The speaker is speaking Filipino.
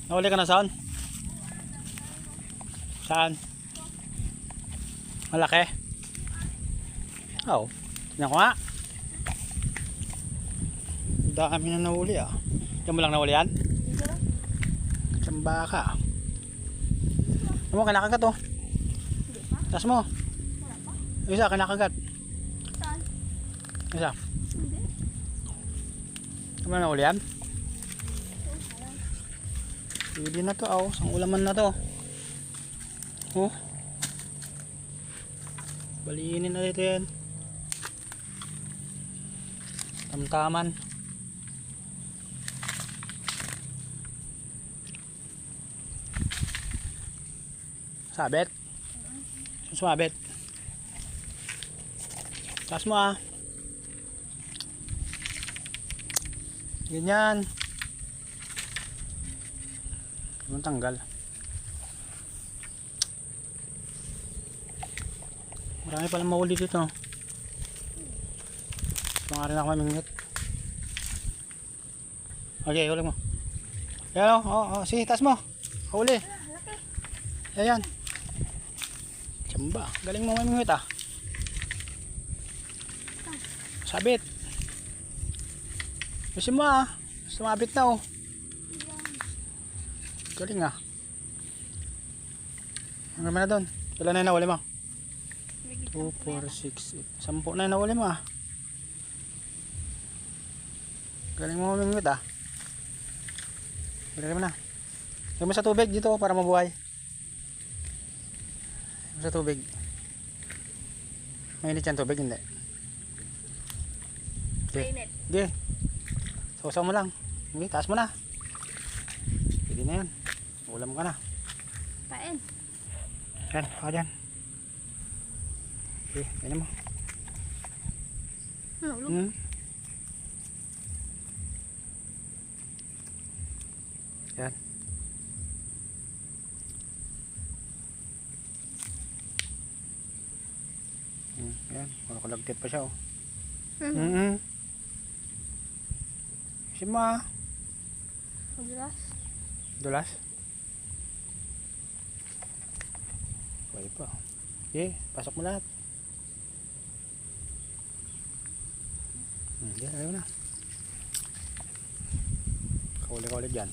Nahuli ka na saan? Saan? Malaki? Oo. Tingnan ko nga. Dami na nahuli ah. Diyan mo lang nahuli yan? Tsamba ka. Ano mo, kinakagat oh. Tas mo. Isa, kinakagat. Saan? Isa. Hindi. Ano na nahuli yan? Pwede na to oh. Sang ulaman na to. Oh. Balinin na dito yan. Tamtaman. Sabit. Sumabit. Taas mo ah. Ganyan. Ang tanggal. Marami palang mahuli dito. Baka rin ako mamingit. Okay, huli mo. Ayan o, sige, taas mo. Huli. Ayan. Tsamba, galing mo mamingit ah. Sabit. Kasi mo ah. Sumabit na oh. Galing ah. Ang ganda na doon. Ilan na nahuli mo? 2, 4, 6, 8. 10 na nahuli mo ah. Galing mo mamingwit ah. Galing mo na. Lagyan mo sa tubig dito para mabuhay. Lagyan mo sa tubig. Mainit yan tubig, hindi. Mainit. Hindi. Sausaw mo lang. Hindi, taas mo na. Pwede na yan. Ulam ka na. Pain. Yan, ako dyan. Okay, ganyan mo. Ano? Yan. Yan, makakalagtit pa siya oh. Sima. Dulas. Dulas. Pwede pa. Okay, pasok mo lahat. Yan, ayaw na. Kauli-kauli dyan.